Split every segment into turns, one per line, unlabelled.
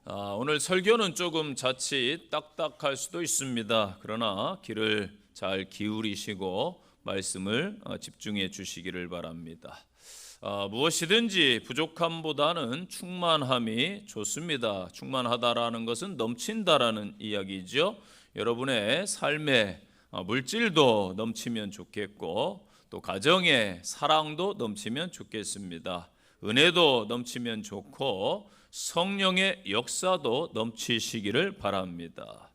오늘 설교는 조금 자칫 딱딱할 수도 있습니다. 그러나 귀를 잘 기울이시고 말씀을 집중해 주시기를 바랍니다. 무엇이든지 부족함보다는 충만함이 좋습니다. 충만하다라는 것은 넘친다라는 이야기죠. 여러분의 삶에 물질도 넘치면 좋겠고 또 가정에 사랑도 넘치면 좋겠습니다. 은혜도 넘치면 좋고 성령의 역사도 넘치시기를 바랍니다.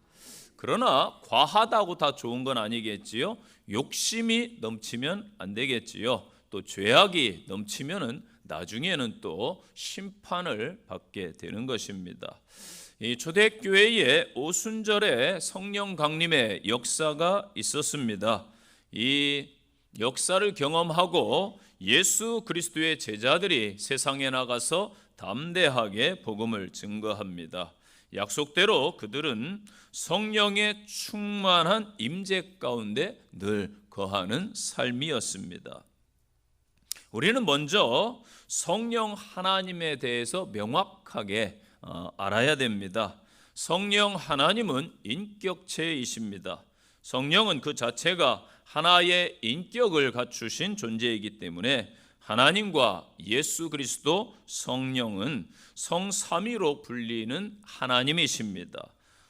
그러나 과하다고 다 좋은 건 아니겠지요. 욕심이 넘치면 안 되겠지요. 또 죄악이 넘치면은 나중에는 또 심판을 받게 되는 것입니다. 이 초대교회에 오순절에 성령 강림의 역사가 있었습니다. 이 역사를 경험하고 예수 그리스도의 제자들이 세상에 나가서 담대하게 복음을 증거합니다. 약속대로 그들은 성령의 충만한 임재 가운데 늘 거하는 삶이었습니다. 우리는 먼저 성령 하나님에 대해서 명확하게 알아야 됩니다. 성령 하나님은 인격체이십니다. 성령은 그 자체가 하나의 인격을 갖추신 존재이기 때문에 하나님과 예수 그리스도 성령은 성삼위로 불리는 하나님이십니다.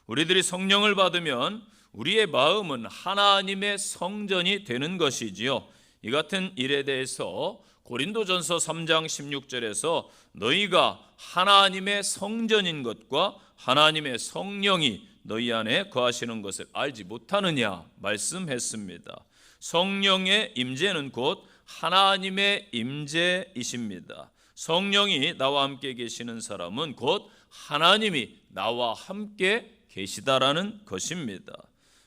우리들이 성령을 받으면 우리의 마음은 하나님의 성전이 되는 것이지요. 이 같은 일에 대해서 고린도전서 3장 16절에서 너희가 하나님의 성전인 것과 하나님의 성령이 너희 안에 거하시는 것을 알지 못하느냐 말씀했습니다. 성령의 임재는 곧 하나님의 임재이십니다. 성령이 나와 함께 계시는 사람은 곧 하나님이 나와 함께 계시다라는 것입니다.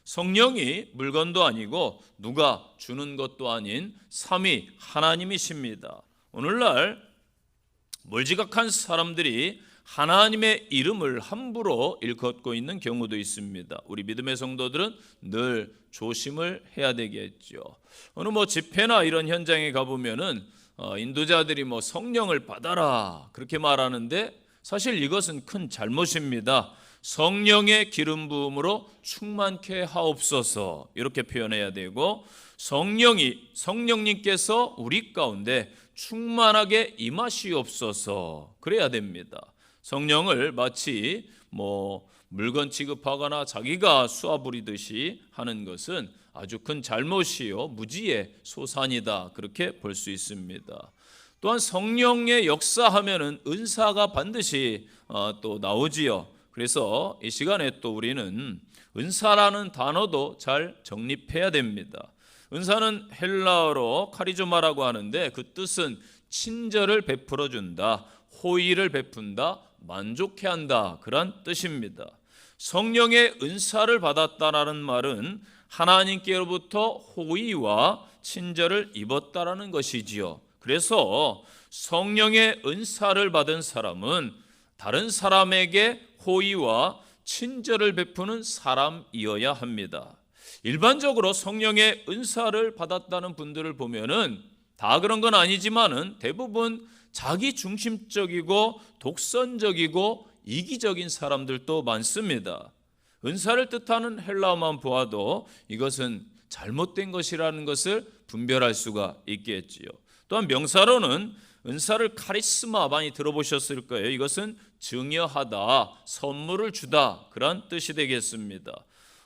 성령이 물건도 아니고 누가 주는 것도 아닌 삼위 하나님이십니다. 오늘날 몰지각한 사람들이 하나님의 이름을 함부로 일컫고 있는 경우도 있습니다. 우리 믿음의 성도들은 늘 조심을 해야 되겠죠. 어느 집회나 이런 현장에 가보면은 인도자들이 성령을 받아라 그렇게 말하는데 사실 이것은 큰 잘못입니다. 성령의 기름 부음으로 충만케 하옵소서 이렇게 표현해야 되고 성령님께서 우리 가운데 충만하게 임하시옵소서 그래야 됩니다. 성령을 마치 물건 취급하거나 자기가 쏘아 부리듯이 하는 것은 아주 큰 잘못이요 무지의 소산이다 그렇게 볼 수 있습니다. 또한 성령의 역사하면은 은사가 반드시 또 나오지요. 그래서 이 시간에 또 우리는 은사라는 단어도 잘 정립해야 됩니다. 은사는 헬라어로 카리조마라고 하는데 그 뜻은 친절을 베풀어 준다, 호의를 베푼다, 만족해 한다 그런 뜻입니다. 성령의 은사를 받았다라는 말은 하나님께로부터 호의와 친절을 입었다라는 것이지요. 그래서 성령의 은사를 받은 사람은 다른 사람에게 호의와 친절을 베푸는 사람이어야 합니다. 일반적으로 성령의 은사를 받았다는 분들을 보면은 다 그런 건 아니지만은 대부분 자기 중심적이고 독선적이고 이기적인 사람들도 많습니다. 은사를 뜻하는 헬라어만 보아도 이것은 잘못된 것이라는 것을 분별할 수가 있겠지요. 또한 명사로는 은사를 카리스마 많이 들어보셨을 거예요. 이것은 증여하다, 선물을 주다 그런 뜻이 되겠습니다.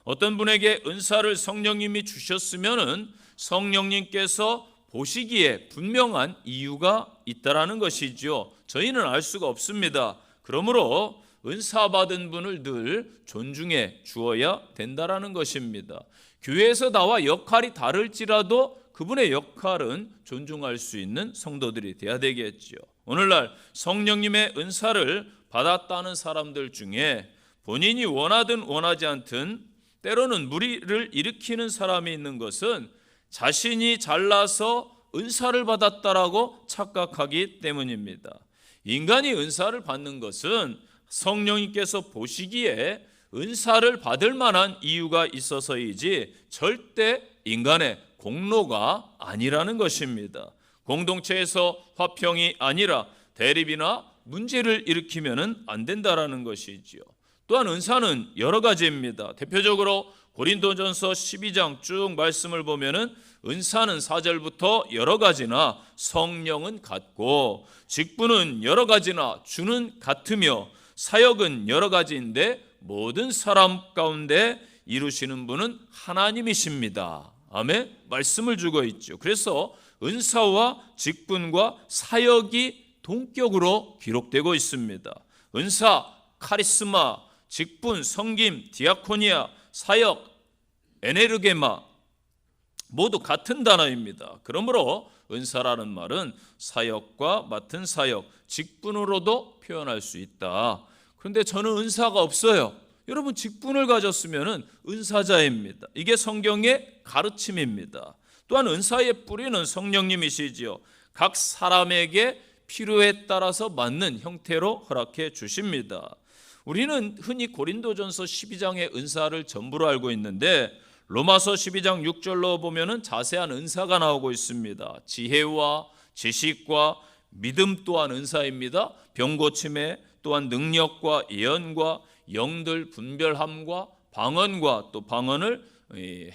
어떤 분에게 은사를 성령님이 주셨으면은 성령님께서 보시기에 분명한 이유가 있다라는 것이죠. 저희는 알 수가 없습니다. 그러므로 은사 받은 분을 늘 존중해 주어야 된다라는 것입니다. 교회에서 나와 역할이 다를지라도 그분의 역할은 존중할 수 있는 성도들이 되어야 되겠죠. 오늘날 성령님의 은사를 받았다는 사람들 중에 본인이 원하든 원하지 않든 때로는 무리를 일으키는 사람이 있는 것은 자신이 잘나서 은사를 받았다라고 착각하기 때문입니다. 인간이 은사를 받는 것은 성령님께서 보시기에 은사를 받을 만한 이유가 있어서이지 절대 인간의 공로가 아니라는 것입니다. 공동체에서 화평이 아니라 대립이나 문제를 일으키면 안 된다라는 것이지요. 또한 은사는 여러 가지입니다. 대표적으로 고린도전서 12장 쭉 말씀을 보면은 은사는 4절부터 여러 가지나 성령은 같고 직분은 여러 가지나 주는 같으며 사역은 여러 가지인데 모든 사람 가운데 이루시는 분은 하나님이십니다. 아멘. 말씀을 주고 있죠. 그래서 은사와 직분과 사역이 동격으로 기록되고 있습니다. 은사, 카리스마, 직분, 섬김, 디아코니아, 사역, 에네르게마 모두 같은 단어입니다. 그러므로 은사라는 말은 사역과 맡은 사역, 직분으로도 표현할 수 있다. 그런데 저는 은사가 없어요. 여러분 직분을 가졌으면 은사자입니다. 이게 성경의 가르침입니다. 또한 은사의 뿌리는 성령님이시지요. 각 사람에게 필요에 따라서 맞는 형태로 허락해 주십니다. 우리는 흔히 고린도전서 12장의 은사를 전부로 알고 있는데 로마서 12장 6절로 보면은 자세한 은사가 나오고 있습니다. 지혜와 지식과 믿음 또한 은사입니다. 병고침에 또한 능력과 예언과 영들 분별함과 방언과 또 방언을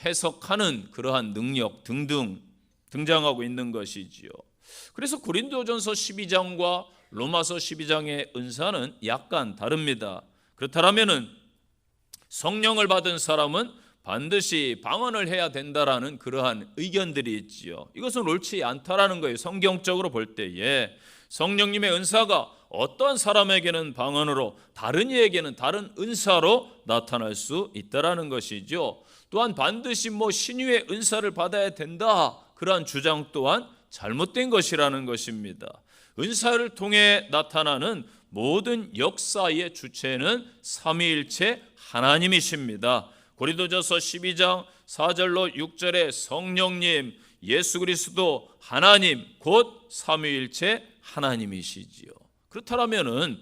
해석하는 그러한 능력 등등 등장하고 있는 것이지요. 그래서 고린도전서 12장과 로마서 12장의 은사는 약간 다릅니다. 그렇다면은 성령을 받은 사람은 반드시 방언을 해야 된다라는 그러한 의견들이 있지요. 이것은 옳지 않다라는 거예요. 성경적으로 볼 때에 성령님의 은사가 어떠한 사람에게는 방언으로 다른 이에게는 다른 은사로 나타날 수 있다라는 것이죠. 또한 반드시 신유의 은사를 받아야 된다 그러한 주장 또한 잘못된 것이라는 것입니다. 은사를 통해 나타나는 모든 역사의 주체는 삼위일체 하나님이십니다. 고린도전서 12장 4절로 6절에 성령님, 예수 그리스도, 하나님 곧 삼위일체 하나님이시지요. 그렇다면은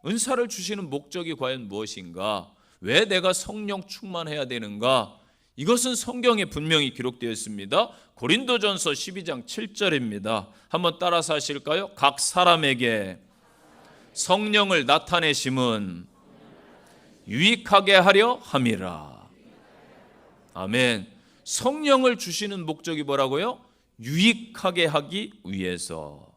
은사를 주시는 목적이 과연 무엇인가? 왜 내가 성령 충만해야 되는가? 이것은 성경에 분명히 기록되어 있습니다. 고린도전서 12장 7절입니다. 한번 따라서 하실까요? 각 사람에게 성령을 나타내심은 유익하게 하려 함이라. 아멘. 성령을 주시는 목적이 뭐라고요? 유익하게 하기 위해서.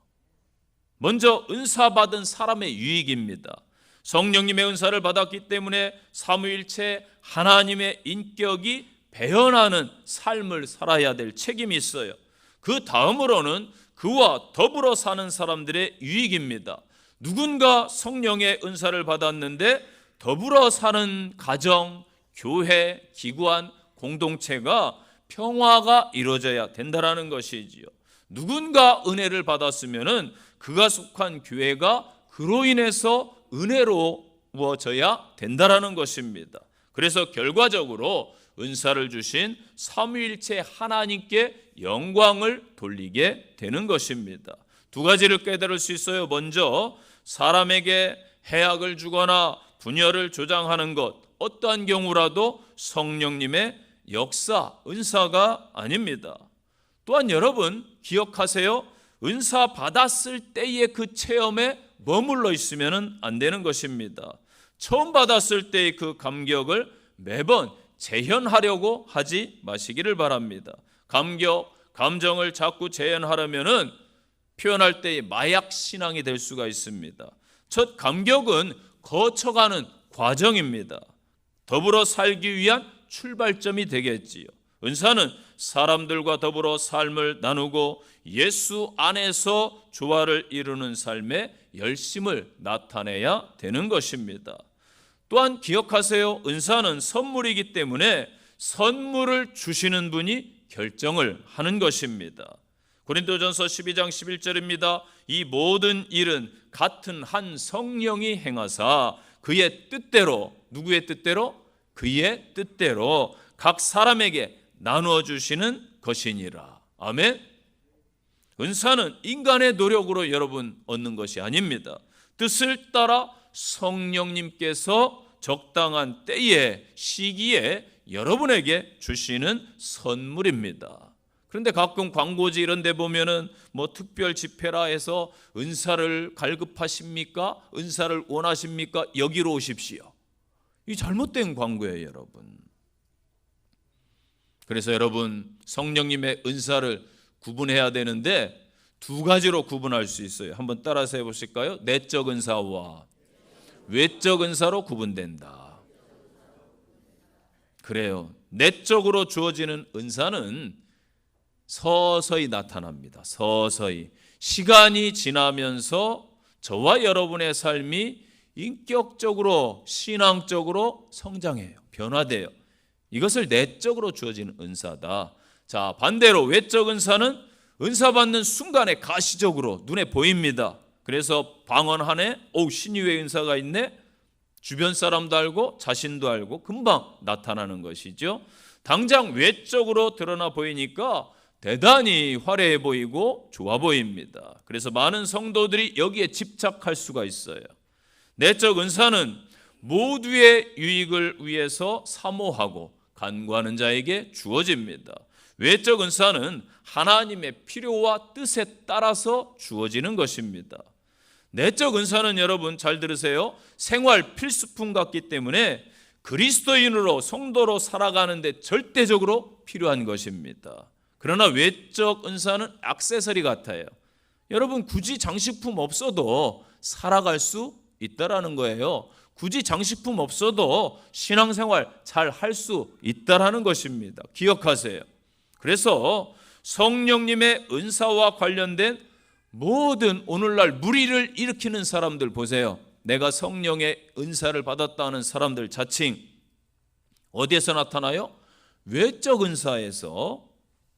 먼저 은사 받은 사람의 유익입니다. 성령님의 은사를 받았기 때문에 삼위일체 하나님의 인격이 배어나는 삶을 살아야 될 책임이 있어요. 그 다음으로는 그와 더불어 사는 사람들의 유익입니다. 누군가 성령의 은사를 받았는데 더불어 사는 가정, 교회, 기관, 공동체가 평화가 이루어져야 된다는 것이지요. 누군가 은혜를 받았으면 그가 속한 교회가 그로 인해서 은혜로워져야 된다는 것입니다. 그래서 결과적으로 은사를 주신 삼위일체 하나님께 영광을 돌리게 되는 것입니다. 두 가지를 깨달을 수 있어요. 먼저 사람에게 해악을 주거나 분열을 조장하는 것 어떠한 경우라도 성령님의 역사, 은사가 아닙니다. 또한 여러분 기억하세요. 은사 받았을 때의 그 체험에 머물러 있으면 안 되는 것입니다. 처음 받았을 때의 그 감격을 매번 재현하려고 하지 마시기를 바랍니다. 감격, 감정을 자꾸 재현하려면은 표현할 때의 마약 신앙이 될 수가 있습니다. 첫 감격은 거쳐가는 과정입니다. 더불어 살기 위한 출발점이 되겠지요. 은사는 사람들과 더불어 삶을 나누고 예수 안에서 조화를 이루는 삶의 열심을 나타내야 되는 것입니다. 또한 기억하세요. 은사는 선물이기 때문에 선물을 주시는 분이 결정을 하는 것입니다. 고린도전서 12장 11절입니다. 이 모든 일은 같은 한 성령이 행하사 그의 뜻대로, 누구의 뜻대로? 그의 뜻대로 각 사람에게 나누어 주시는 것이니라. 아멘. 은사는 인간의 노력으로 여러분 얻는 것이 아닙니다. 뜻을 따라 성령님께서 적당한 때에 시기에 여러분에게 주시는 선물입니다. 그런데 가끔 광고지 이런 데 보면은 뭐 특별 집회라 해서 은사를 갈급하십니까? 은사를 원하십니까? 여기로 오십시오. 이 잘못된 광고예요, 여러분. 그래서 여러분, 성령님의 은사를 구분해야 되는데 두 가지로 구분할 수 있어요. 한번 따라서 해보실까요? 내적 은사와 외적 은사로 구분된다. 그래요. 내적으로 주어지는 은사는 서서히 나타납니다. 서서히. 시간이 지나면서 저와 여러분의 삶이 인격적으로, 신앙적으로 성장해요. 변화돼요. 이것을 내적으로 주어지는 은사다. 자, 반대로 외적 은사는 은사 받는 순간에 가시적으로 눈에 보입니다. 그래서 방언하네, 신유의 은사가 있네, 주변 사람도 알고 자신도 알고 금방 나타나는 것이죠. 당장 외적으로 드러나 보이니까 대단히 화려해 보이고 좋아 보입니다. 그래서 많은 성도들이 여기에 집착할 수가 있어요. 내적 은사는 모두의 유익을 위해서 사모하고 간구하는 자에게 주어집니다. 외적 은사는 하나님의 필요와 뜻에 따라서 주어지는 것입니다. 내적 은사는 여러분 잘 들으세요. 생활 필수품 같기 때문에 그리스도인으로 성도로 살아가는데 절대적으로 필요한 것입니다. 그러나 외적 은사는 액세서리 같아요. 여러분 굳이 장식품 없어도 살아갈 수 있다라는 거예요. 굳이 장식품 없어도 신앙생활 잘 할 수 있다라는 것입니다. 기억하세요. 그래서 성령님의 은사와 관련된 모든 오늘날 무리를 일으키는 사람들 보세요. 내가 성령의 은사를 받았다는 사람들 자칭 어디에서 나타나요? 외적 은사에서.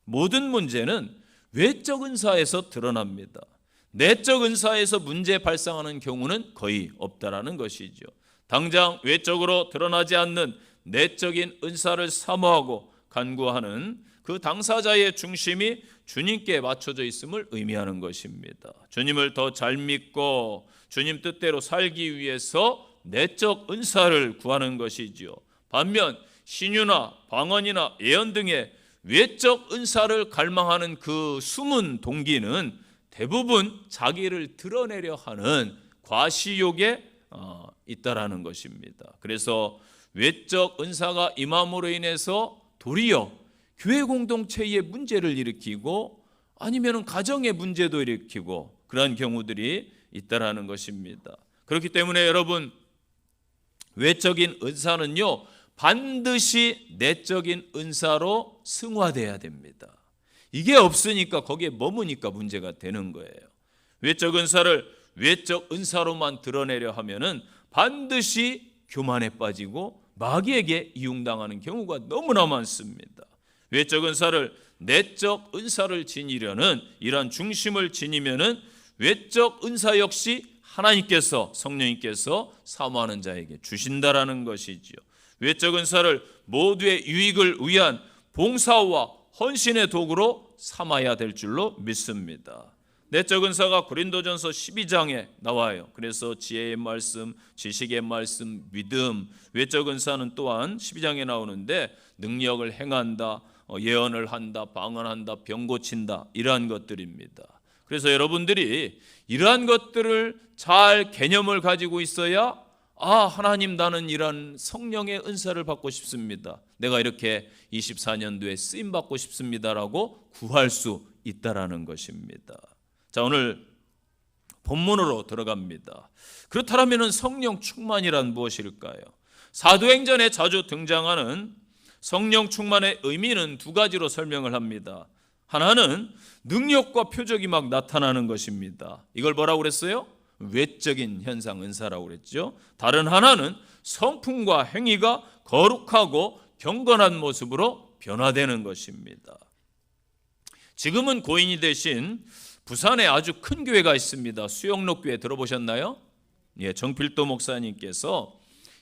모든 문제는 외적 은사에서 드러납니다. 내적 은사에서 문제 발생하는 경우는 거의 없다라는 것이죠. 당장 외적으로 드러나지 않는 내적인 은사를 사모하고 간구하는 그 당사자의 중심이 주님께 맞춰져 있음을 의미하는 것입니다. 주님을 더 잘 믿고 주님 뜻대로 살기 위해서 내적 은사를 구하는 것이지요. 반면 신유나 방언이나 예언 등의 외적 은사를 갈망하는 그 숨은 동기는 대부분 자기를 드러내려 하는 과시욕에 있다라는 것입니다. 그래서 외적 은사가 임함으로 인해서 도리어 교회 공동체의 문제를 일으키고 아니면 가정의 문제도 일으키고 그러한 경우들이 있다라는 것입니다. 그렇기 때문에 여러분 외적인 은사는요 반드시 내적인 은사로 승화돼야 됩니다. 이게 없으니까 거기에 머무니까 문제가 되는 거예요. 외적 은사를 외적 은사로만 드러내려 하면은 반드시 교만에 빠지고 마귀에게 이용당하는 경우가 너무나 많습니다. 외적 은사를 내적 은사를 지니려는 이러한 중심을 지니면은 외적 은사 역시 하나님께서 성령님께서 사모하는 자에게 주신다라는 것이지요. 외적 은사를 모두의 유익을 위한 봉사와 헌신의 도구로 삼아야 될 줄로 믿습니다. 내적 은사가 고린도전서 12장에 나와요. 그래서 지혜의 말씀, 지식의 말씀, 믿음, 외적 은사는 또한 12장에 나오는데 능력을 행한다, 예언을 한다, 방언한다, 병 고친다 이러한 것들입니다. 그래서 여러분들이 이러한 것들을 잘 개념을 가지고 있어야 하나님 나는 이런 성령의 은사를 받고 싶습니다. 내가 이렇게 24년도에 쓰임 받고 싶습니다라고 구할 수 있다라는 것입니다. 자, 오늘 본문으로 들어갑니다. 그렇다면 성령 충만이란 무엇일까요? 사도행전에 자주 등장하는 성령 충만의 의미는 두 가지로 설명을 합니다. 하나는 능력과 표적이 막 나타나는 것입니다. 이걸 뭐라고 그랬어요? 외적인 현상 은사라고 그랬죠. 다른 하나는 성품과 행위가 거룩하고 경건한 모습으로 변화되는 것입니다. 지금은 고인이 되신 부산에 아주 큰 교회가 있습니다. 수영록교회 들어보셨나요? 정필도 목사님께서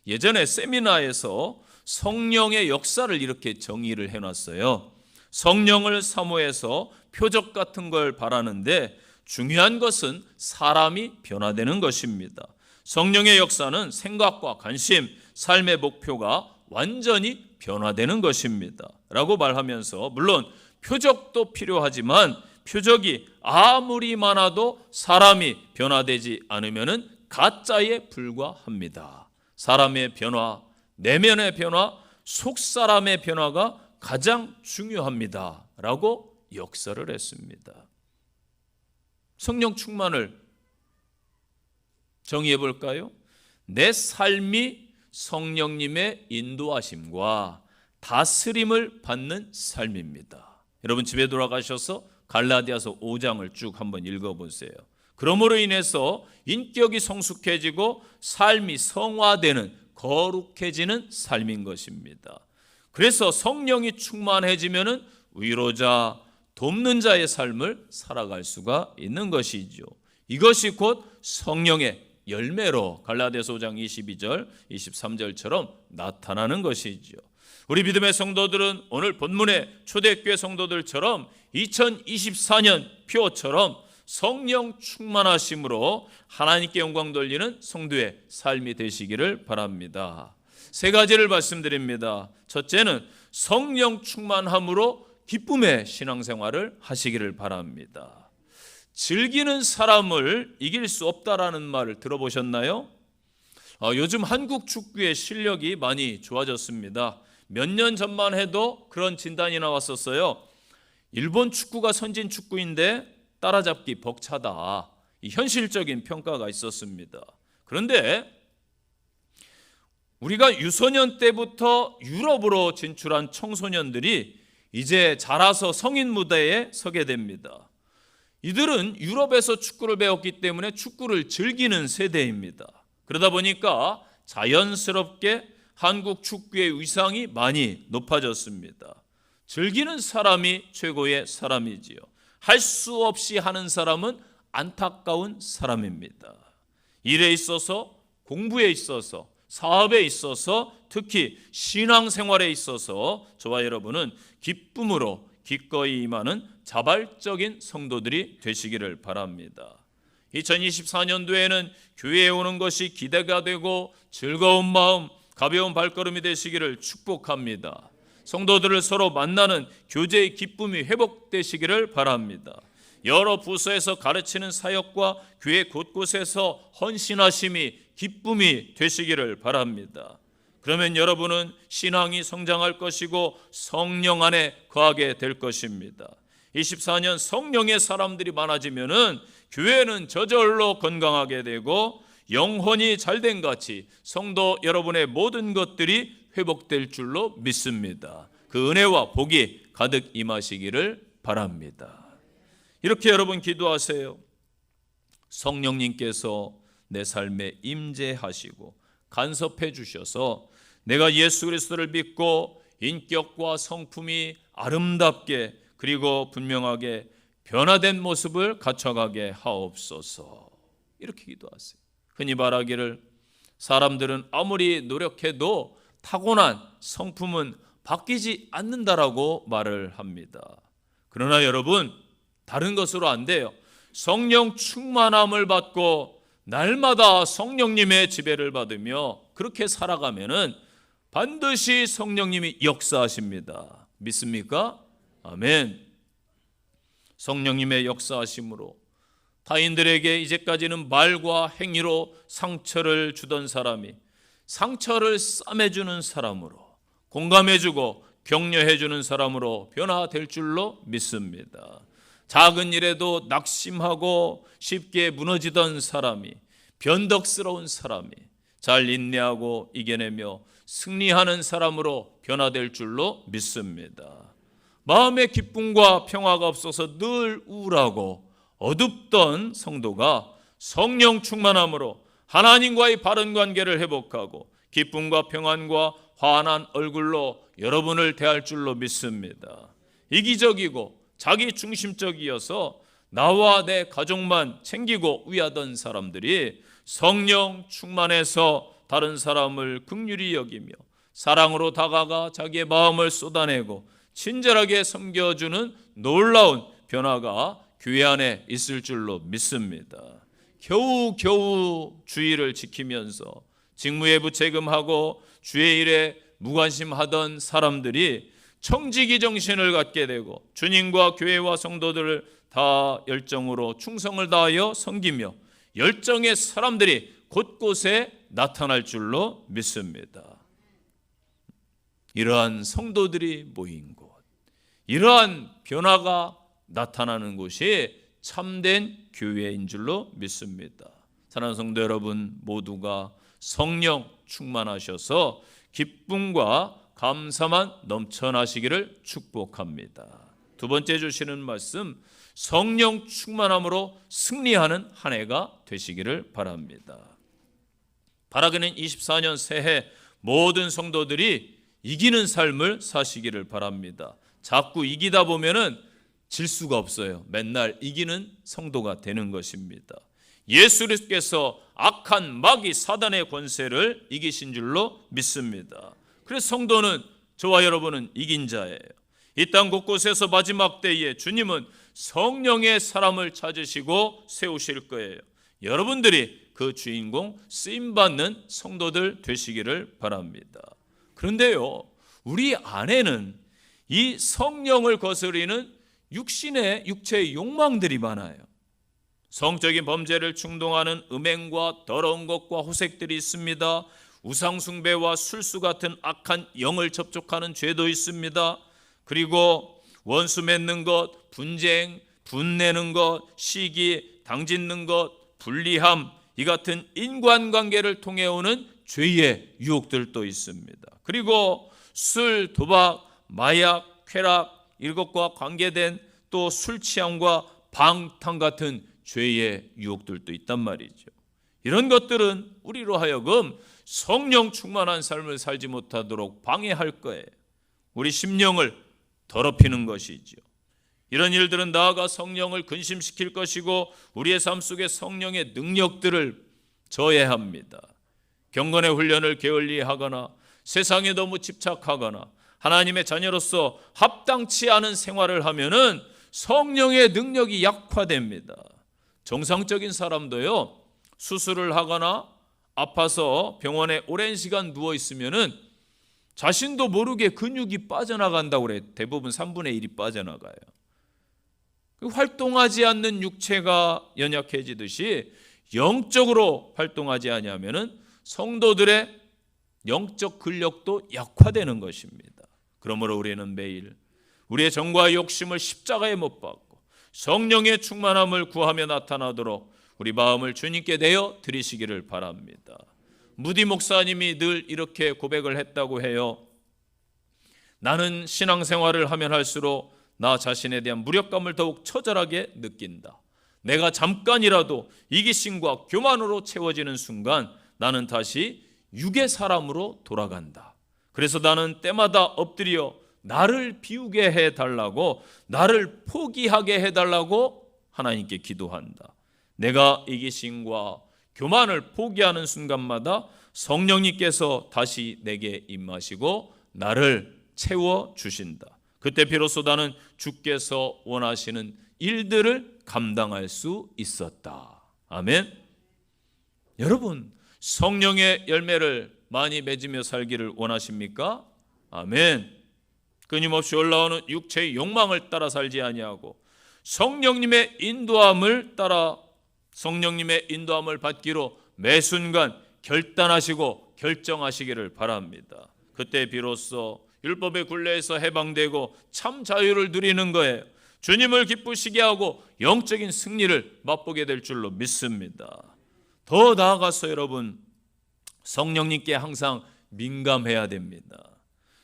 예전에 세미나에서 성령의 역사를 이렇게 정의를 해놨어요. 성령을 사모해서 표적 같은 걸 바라는데 중요한 것은 사람이 변화되는 것입니다. 성령의 역사는 생각과 관심, 삶의 목표가 완전히 변화되는 것입니다. 라고 말하면서 물론 표적도 필요하지만 표적이 아무리 많아도 사람이 변화되지 않으면 가짜에 불과합니다. 사람의 변화, 내면의 변화, 속사람의 변화가 가장 중요합니다 라고 역설을 했습니다. 성령 충만을 정의해 볼까요? 내 삶이 성령님의 인도하심과 다스림을 받는 삶입니다. 여러분 집에 돌아가셔서 갈라디아서 5장을 쭉 한번 읽어보세요. 그러므로 인해서 인격이 성숙해지고 삶이 성화되는 거룩해지는 삶인 것입니다. 그래서 성령이 충만해지면 위로자, 돕는 자의 삶을 살아갈 수가 있는 것이죠. 이것이 곧 성령의 열매로 갈라디아서 5장 22절, 23절처럼 나타나는 것이죠. 우리 믿음의 성도들은 오늘 본문의 초대교회 성도들처럼 2024년 표처럼 성령 충만하심으로 하나님께 영광 돌리는 성도의 삶이 되시기를 바랍니다. 세 가지를 말씀드립니다. 첫째는 성령 충만함으로 기쁨의 신앙생활을 하시기를 바랍니다. 즐기는 사람을 이길 수 없다라는 말을 들어보셨나요? 요즘 한국 축구의 실력이 많이 좋아졌습니다. 몇 년 전만 해도 그런 진단이 나왔었어요. 일본 축구가 선진 축구인데 따라잡기 벅차다. 이 현실적인 평가가 있었습니다. 그런데 우리가 유소년 때부터 유럽으로 진출한 청소년들이 이제 자라서 성인 무대에 서게 됩니다. 이들은 유럽에서 축구를 배웠기 때문에 축구를 즐기는 세대입니다. 그러다 보니까 자연스럽게 한국 축구의 위상이 많이 높아졌습니다. 즐기는 사람이 최고의 사람이지요. 할 수 없이 하는 사람은 안타까운 사람입니다. 일에 있어서, 공부에 있어서, 사업에 있어서, 특히 신앙생활에 있어서 저와 여러분은 기쁨으로 기꺼이 임하는 자발적인 성도들이 되시기를 바랍니다. 2024년도에는 교회에 오는 것이 기대가 되고 즐거운 마음, 가벼운 발걸음이 되시기를 축복합니다. 성도들을 서로 만나는 교제의 기쁨이 회복되시기를 바랍니다. 여러 부서에서 가르치는 사역과 교회 곳곳에서 헌신하심이 기쁨이 되시기를 바랍니다. 그러면 여러분은 신앙이 성장할 것이고 성령 안에 거하게 될 것입니다. 24년 성령의 사람들이 많아지면은 교회는 저절로 건강하게 되고 영혼이 잘된 같이 성도 여러분의 모든 것들이 회복될 줄로 믿습니다. 그 은혜와 복이 가득 임하시기를 바랍니다. 이렇게 여러분 기도하세요. 성령님께서 내 삶에 임재하시고 간섭해 주셔서 내가 예수 그리스도를 믿고 인격과 성품이 아름답게 그리고 분명하게 변화된 모습을 갖춰가게 하옵소서. 이렇게 기도하세요. 흔히 말하기를 사람들은 아무리 노력해도 타고난 성품은 바뀌지 않는다라고 말을 합니다. 그러나 여러분, 다른 것으로 안 돼요. 성령 충만함을 받고 날마다 성령님의 지배를 받으며 그렇게 살아가면은 반드시 성령님이 역사하십니다. 믿습니까? 아멘. 성령님의 역사하심으로 타인들에게 이제까지는 말과 행위로 상처를 주던 사람이 상처를 싸매주는 사람으로, 공감해주고 격려해주는 사람으로 변화될 줄로 믿습니다. 작은 일에도 낙심하고 쉽게 무너지던 사람이, 변덕스러운 사람이 잘 인내하고 이겨내며 승리하는 사람으로 변화될 줄로 믿습니다. 마음의 기쁨과 평화가 없어서 늘 우울하고 어둡던 성도가 성령 충만함으로 하나님과의 바른 관계를 회복하고 기쁨과 평안과 환한 얼굴로 여러분을 대할 줄로 믿습니다. 이기적이고 자기 중심적이어서 나와 내 가족만 챙기고 위하던 사람들이 성령 충만해서 다른 사람을 긍휼히 여기며 사랑으로 다가가 자기의 마음을 쏟아내고 친절하게 섬겨주는 놀라운 변화가 교회 안에 있을 줄로 믿습니다. 겨우 주의를 지키면서 직무에 부채금하고 주의 일에 무관심하던 사람들이 청지기 정신을 갖게 되고 주님과 교회와 성도들을 다 열정으로 충성을 다하여 섬기며 열정의 사람들이 곳곳에 나타날 줄로 믿습니다. 이러한 성도들이 모인 곳, 이러한 변화가 나타나는 곳이 참된 교회인 줄로 믿습니다. 사랑하는 성도 여러분, 모두가 성령 충만하셔서 기쁨과 감사만 넘쳐나시기를 축복합니다. 두 번째 주시는 말씀, 성령 충만함으로 승리하는 한 해가 되시기를 바랍니다. 바라기는 24년 새해 모든 성도들이 이기는 삶을 사시기를 바랍니다. 자꾸 이기다 보면은 질 수가 없어요. 맨날 이기는 성도가 되는 것입니다. 예수님께서 악한 마귀 사단의 권세를 이기신 줄로 믿습니다. 그래서 성도는, 저와 여러분은 이긴 자예요. 이 땅 곳곳에서 마지막 때에 주님은 성령의 사람을 찾으시고 세우실 거예요. 여러분들이 그 주인공 쓰임받는 성도들 되시기를 바랍니다. 그런데요, 우리 안에는 이 성령을 거스리는 육체의 욕망들이 많아요. 성적인 범죄를 충동하는 음행과 더러운 것과 호색들이 있습니다. 우상숭배와 술수 같은 악한 영을 접촉하는 죄도 있습니다. 그리고 원수 맺는 것, 분쟁, 분내는 것, 시기, 당짓는 것, 불리함, 이 같은 인간관계를 통해 오는 죄의 유혹들도 있습니다. 그리고 술, 도박, 마약, 쾌락, 이것과 관계된 또 술 취함과 방탕 같은 죄의 유혹들도 있단 말이죠. 이런 것들은 우리로 하여금 성령 충만한 삶을 살지 못하도록 방해할 거예요. 우리 심령을 더럽히는 것이죠. 이런 일들은 나아가 성령을 근심시킬 것이고 우리의 삶 속에 성령의 능력들을 저해합니다. 경건의 훈련을 게을리하거나 세상에 너무 집착하거나 하나님의 자녀로서 합당치 않은 생활을 하면은 성령의 능력이 약화됩니다. 정상적인 사람도요, 수술을 하거나 아파서 병원에 오랜 시간 누워 있으면은 자신도 모르게 근육이 빠져나간다고 그래요. 대부분 3분의 1이 빠져나가요. 활동하지 않는 육체가 연약해지듯이 영적으로 활동하지 아니하면은 성도들의 영적 근력도 약화되는 것입니다. 그러므로 우리는 매일 우리의 정과 욕심을 십자가에 못 박고 성령의 충만함을 구하며 나타나도록 우리 마음을 주님께 내어 드리시기를 바랍니다. 무디 목사님이 늘 이렇게 고백을 했다고 해요. 나는 신앙생활을 하면 할수록 나 자신에 대한 무력감을 더욱 처절하게 느낀다. 내가 잠깐이라도 이기심과 교만으로 채워지는 순간 나는 다시 육의 사람으로 돌아간다. 그래서 나는 때마다 엎드려 나를 비우게 해달라고, 나를 포기하게 해달라고 하나님께 기도한다. 내가 이기심과 교만을 포기하는 순간마다 성령님께서 다시 내게 임하시고 나를 채워주신다. 그때 비로소 나는 주께서 원하시는 일들을 감당할 수 있었다. 아멘. 여러분, 성령의 열매를 많이 맺으며 살기를 원하십니까? 아멘. 끊임없이 올라오는 육체의 욕망을 따라 살지 아니하고 성령님의 인도함을 따라 성령님의 인도함을 받기로 매 순간 결단하시고 결정하시기를 바랍니다. 그때 비로소 율법의 굴레에서 해방되고 참 자유를 누리는 거예요. 주님을 기쁘시게 하고 영적인 승리를 맛보게 될 줄로 믿습니다. 더 나아가서 여러분, 성령님께 항상 민감해야 됩니다.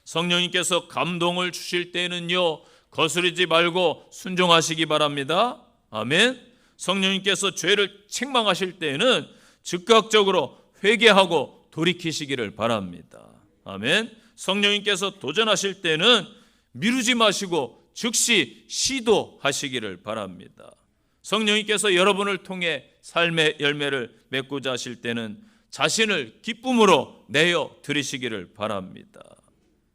성령님께서 감동을 주실 때는요, 거스르지 말고 순종하시기 바랍니다. 아멘. 성령님께서 죄를 책망하실 때에는 즉각적으로 회개하고 돌이키시기를 바랍니다. 아멘. 성령님께서 도전하실 때는 미루지 마시고 즉시 시도하시기를 바랍니다. 성령님께서 여러분을 통해 삶의 열매를 맺고자 하실 때는 자신을 기쁨으로 내어 드리시기를 바랍니다.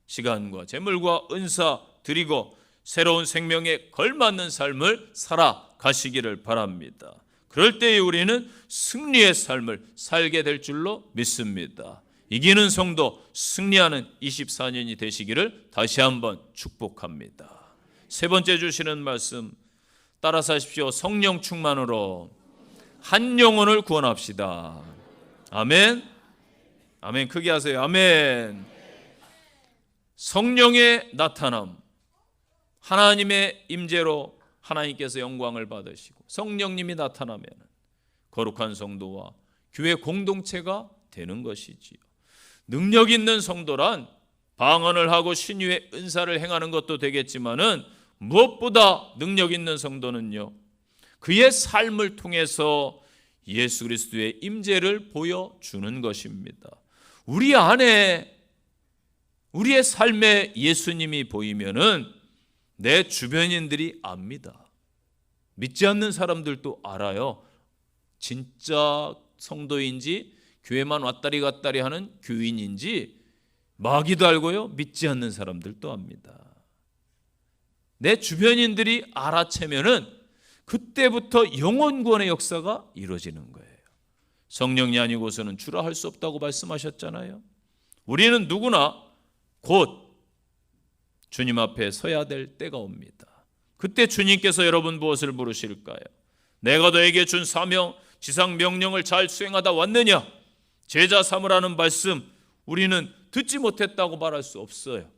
시간과 재물과 은사 드리고 새로운 생명에 걸맞는 삶을 살아가시기를 바랍니다. 그럴 때에 우리는 승리의 삶을 살게 될 줄로 믿습니다. 이기는 성도, 승리하는 24년이 되시기를 다시 한번 축복합니다. 세 번째 주시는 말씀 따라서 하십시오. 성령 충만으로 한 영혼을 구원합시다. 아멘. 아멘. 크게 하세요. 아멘. 성령의 나타남, 하나님의 임재로 하나님께서 영광을 받으시고 성령님이 나타나면 거룩한 성도와 교회 공동체가 되는 것이지요. 능력 있는 성도란 방언을 하고 신유의 은사를 행하는 것도 되겠지만은 무엇보다 능력 있는 성도는요, 그의 삶을 통해서 예수 그리스도의 임재를 보여주는 것입니다. 우리 안에 우리의 삶에 예수님이 보이면은 내 주변인들이 압니다. 믿지 않는 사람들도 알아요. 진짜 성도인지 교회만 왔다리 갔다리 하는 교인인지 마귀도 알고요, 믿지 않는 사람들도 압니다. 내 주변인들이 알아채면은 그때부터 영혼 구원의 역사가 이루어지는 거예요. 성령이 아니고서는 주라 할 수 없다고 말씀하셨잖아요. 우리는 누구나 곧 주님 앞에 서야 될 때가 옵니다. 그때 주님께서 여러분 무엇을 물으실까요? 내가 너에게 준 사명, 지상 명령을 잘 수행하다 왔느냐? 제자 삼으라는 말씀 우리는 듣지 못했다고 말할 수 없어요.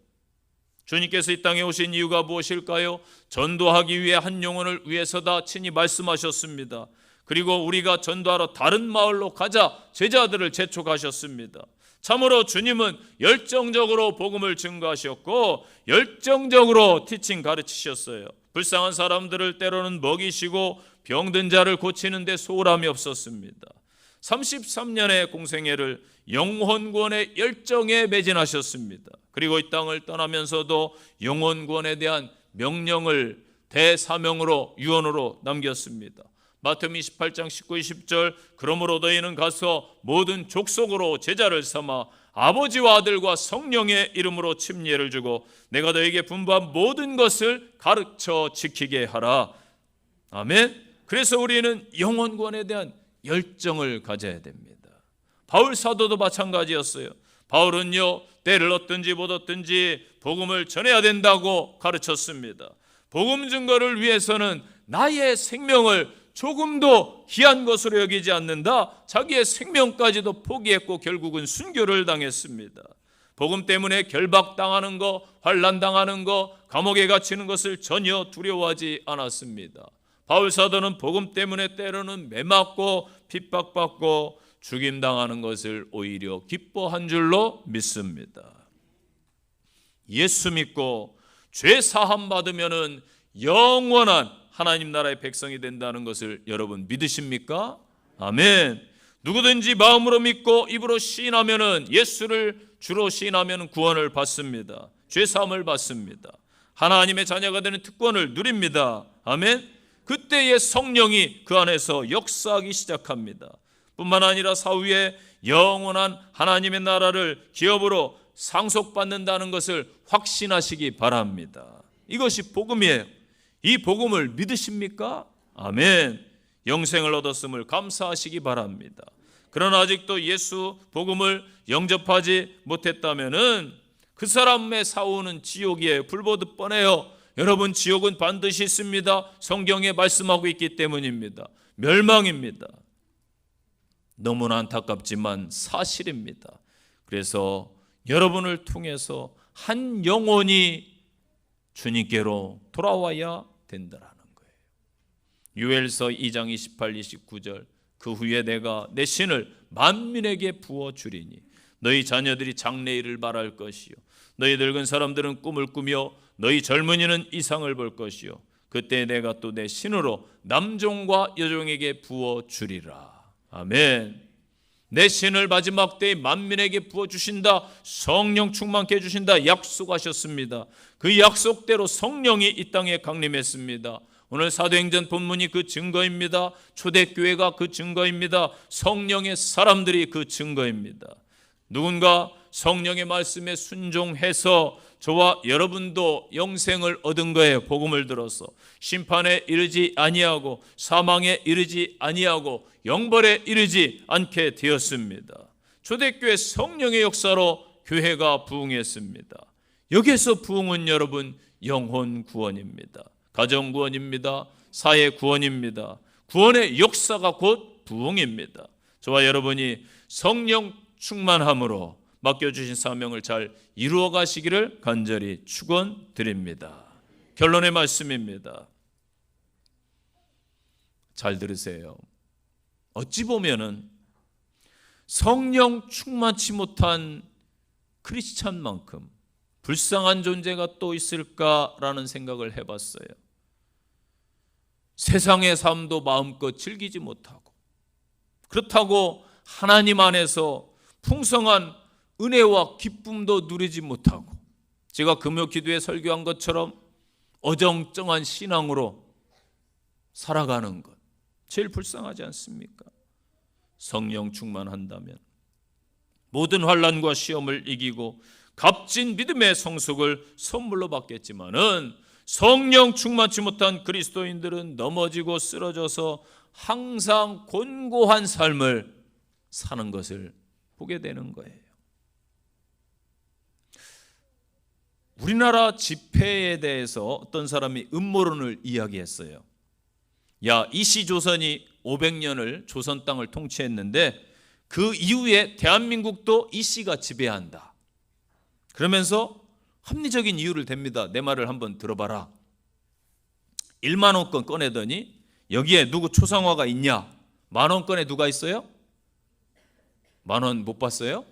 주님께서 이 땅에 오신 이유가 무엇일까요? 전도하기 위해 한 영혼을 위해서다 친히 말씀하셨습니다. 그리고 우리가 전도하러 다른 마을로 가자 제자들을 재촉하셨습니다. 참으로 주님은 열정적으로 복음을 증거하셨고 열정적으로 티칭 가르치셨어요. 불쌍한 사람들을 때로는 먹이시고 병든 자를 고치는 데 소홀함이 없었습니다. 33년의 공생애를 영혼구원의 열정에 매진하셨습니다. 그리고 이 땅을 떠나면서도 영혼구원에 대한 명령을 대사명으로 유언으로 남겼습니다. 마태복음 28장 19, 20절 그러므로 너희는 가서 모든 족속으로 제자를 삼아 아버지와 아들과 성령의 이름으로 침례를 주고 내가 너에게 분부한 모든 것을 가르쳐 지키게 하라. 아멘. 그래서 우리는 영혼구원에 대한 열정을 가져야 됩니다. 바울 사도도 마찬가지였어요. 바울은요, 때를 얻든지 못 얻든지 복음을 전해야 된다고 가르쳤습니다. 복음 증거를 위해서는 나의 생명을 조금도 귀한 것으로 여기지 않는다. 자기의 생명까지도 포기했고 결국은 순교를 당했습니다. 복음 때문에 결박당하는 거, 환난당하는 거, 감옥에 갇히는 것을 전혀 두려워하지 않았습니다. 바울 사도는 복음 때문에 때로는 매맞고 핍박받고 죽임당하는 것을 오히려 기뻐한 줄로 믿습니다. 예수 믿고 죄 사함 받으면은 영원한 하나님 나라의 백성이 된다는 것을 여러분 믿으십니까? 아멘. 누구든지 마음으로 믿고 입으로 시인하면은 예수를 주로 시인하면 구원을 받습니다. 죄 사함을 받습니다. 하나님의 자녀가 되는 특권을 누립니다. 아멘. 그때의 성령이 그 안에서 역사하기 시작합니다. 뿐만 아니라 사후에 영원한 하나님의 나라를 기업으로 상속받는다는 것을 확신하시기 바랍니다. 이것이 복음이에요. 이 복음을 믿으십니까? 아멘. 영생을 얻었음을 감사하시기 바랍니다. 그러나 아직도 예수 복음을 영접하지 못했다면은 그 사람의 사후는 지옥이에요. 불보듯 뻔해요. 여러분, 지옥은 반드시 있습니다. 성경에 말씀하고 있기 때문입니다. 멸망입니다. 너무나 안타깝지만 사실입니다. 그래서 여러분을 통해서 한 영혼이 주님께로 돌아와야 된다라는 거예요. 요엘서 2장 28, 29절 그 후에 내가 내 신을 만민에게 부어주리니 너희 자녀들이 장래일을 말할 것이요 너희 늙은 사람들은 꿈을 꾸며 너희 젊은이는 이상을 볼 것이요 그때 내가 또 내 신으로 남종과 여종에게 부어주리라. 아멘. 내 신을 마지막 때에 만민에게 부어주신다. 성령 충만케 해주신다 약속하셨습니다. 그 약속대로 성령이 이 땅에 강림했습니다. 오늘 사도행전 본문이 그 증거입니다. 초대교회가 그 증거입니다. 성령의 사람들이 그 증거입니다. 누군가 성령의 말씀에 순종해서 저와 여러분도 영생을 얻은 거예요. 복음을 들어서 심판에 이르지 아니하고 사망에 이르지 아니하고 영벌에 이르지 않게 되었습니다. 초대교회 성령의 역사로 교회가 부흥했습니다. 여기에서 부흥은 여러분 영혼 구원입니다. 가정 구원입니다. 사회 구원입니다. 구원의 역사가 곧 부흥입니다. 저와 여러분이 성령 충만함으로 맡겨주신 사명을 잘 이루어 가시기를 간절히 축원드립니다. 결론의 말씀입니다. 잘 들으세요. 어찌 보면은 성령 충만치 못한 크리스찬만큼 불쌍한 존재가 또 있을까라는 생각을 해봤어요. 세상의 삶도 마음껏 즐기지 못하고, 그렇다고 하나님 안에서 풍성한 은혜와 기쁨도 누리지 못하고, 제가 금요 기도에 설교한 것처럼 어정쩡한 신앙으로 살아가는 것 제일 불쌍하지 않습니까? 성령 충만한다면 모든 환난과 시험을 이기고 값진 믿음의 성숙을 선물로 받겠지만은 성령 충만치 못한 그리스도인들은 넘어지고 쓰러져서 항상 곤고한 삶을 사는 것을 보게 되는 거예요. 우리나라 집회에 대해서 어떤 사람이 음모론을 이야기했어요. 야, 이씨조선이 500년을 조선 땅을 통치했는데 그 이후에 대한민국도 이씨가 지배한다. 그러면서 합리적인 이유를 댑니다. 내 말을 한번 들어봐라. 1만 원권 꺼내더니 여기에 누구 초상화가 있냐? 만 원권에 누가 있어요? 만 원 못 봤어요?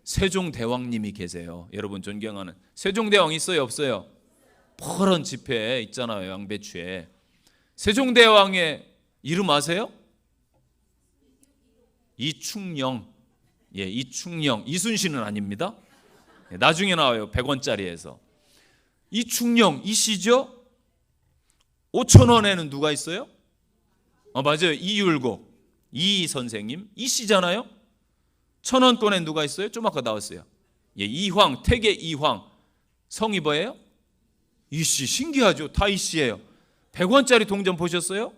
세종대왕님이 계세요. 여러분 존경하는 세종대왕 있어요? 없어요? 퍼런 집회에 있잖아요. 양배추에. 세종대왕의 이름 아세요? 이충영. 예, 이충영. 이순신은 아닙니다. 나중에 나와요. 100원짜리에서. 이충영 이씨죠? 5,000원에는 누가 있어요? 맞아요. 이율곡. 이 선생님. 이씨잖아요. 1,000원권에 누가 있어요? 좀 아까 나왔어요. 예, 이황. 태계 이황. 성이 뭐예요? 이씨. 신기하죠? 다 이씨예요. 100원짜리 동전 보셨어요?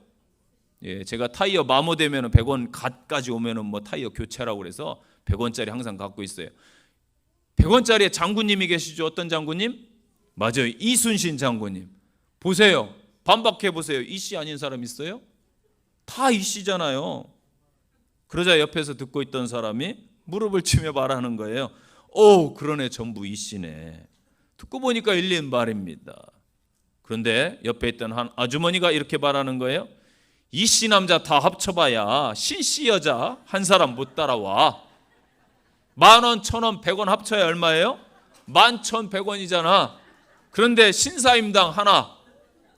예, 제가 타이어 마모되면 100원 갓까지 오면은 뭐 타이어 교체라고 그래서 100원짜리 항상 갖고 있어요. 100원짜리에 장군님이 계시죠? 어떤 장군님? 맞아요. 이순신 장군님. 보세요. 반박해 보세요. 이씨 아닌 사람 있어요? 다 이씨잖아요. 그러자 옆에서 듣고 있던 사람이 무릎을 치며 말하는 거예요. 오, 그러네. 전부 이씨네. 듣고 보니까 일리 말입니다. 그런데 옆에 있던 한 아주머니가 이렇게 말하는 거예요. 이씨 남자 다 합쳐봐야 신씨 여자 한 사람 못 따라와. 10,000원, 1,000원, 100원 합쳐야 얼마예요? 11,100원이잖아. 그런데 신사임당 하나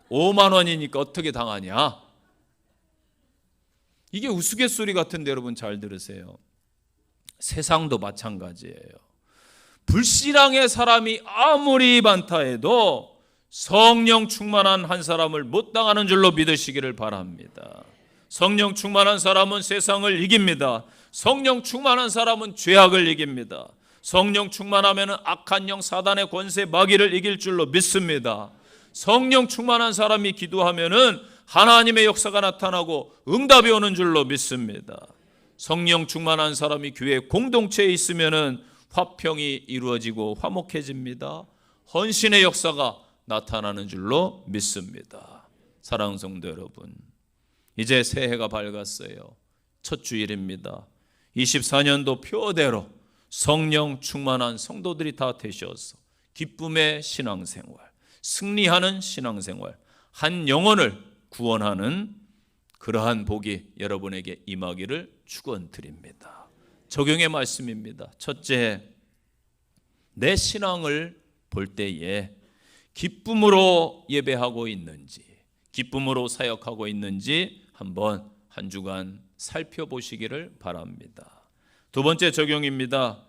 5만 원이니까 어떻게 당하냐? 이게 우스갯소리 같은데 여러분 잘 들으세요. 세상도 마찬가지예요. 불신앙의 사람이 아무리 많다 해도 성령 충만한 한 사람을 못 당하는 줄로 믿으시기를 바랍니다. 성령 충만한 사람은 세상을 이깁니다. 성령 충만한 사람은 죄악을 이깁니다. 성령 충만하면 악한 영 사단의 권세 마귀를 이길 줄로 믿습니다. 성령 충만한 사람이 기도하면은 하나님의 역사가 나타나고 응답이 오는 줄로 믿습니다. 성령 충만한 사람이 교회 공동체에 있으면은 화평이 이루어지고 화목해집니다. 헌신의 역사가 나타나는 줄로 믿습니다. 사랑하는 성도 여러분, 이제 새해가 밝았어요. 첫 주일입니다. 24년도 표대로 성령 충만한 성도들이 다 되셔서 기쁨의 신앙생활, 승리하는 신앙생활, 한 영혼을 구원하는 그러한 복이 여러분에게 임하기를 축원드립니다. 적용의 말씀입니다. 첫째, 내 신앙을 볼 때에 기쁨으로 예배하고 있는지, 기쁨으로 사역하고 있는지 한번 한 주간 살펴보시기를 바랍니다. 두 번째 적용입니다.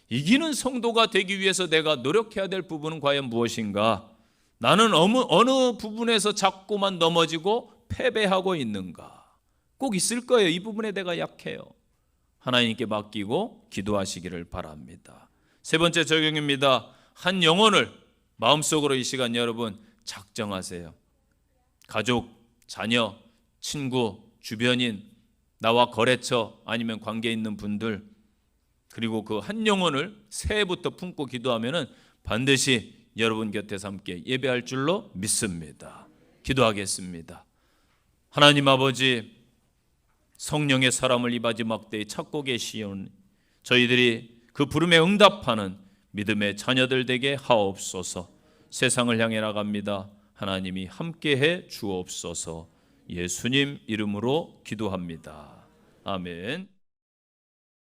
이기는 성도가 되기 위해서 내가 노력해야 될 부분은 과연 무엇인가? 나는 어느 부분에서 자꾸만 넘어지고 패배하고 있는가? 꼭 있을 거예요. 이 부분에 내가 약해요. 하나님께 맡기고 기도하시기를 바랍니다. 세 번째 적용입니다. 한 영혼을 마음속으로 이 시간 여러분 작정하세요. 가족, 자녀, 친구, 주변인, 나와 거래처 아니면 관계 있는 분들, 그리고 그 한 영혼을 새해부터 품고 기도하면은 반드시 여러분 곁에서 함께 예배할 줄로 믿습니다. 기도하겠습니다. 하나님 아버지, 성령의 사람을 이 마지막 때에 찾고 계시오니 저희들이 그 부름에 응답하는 믿음의 자녀들 되게 하옵소서. 세상을 향해 나갑니다. 하나님이 함께해 주옵소서. 예수님 이름으로 기도합니다. 아멘.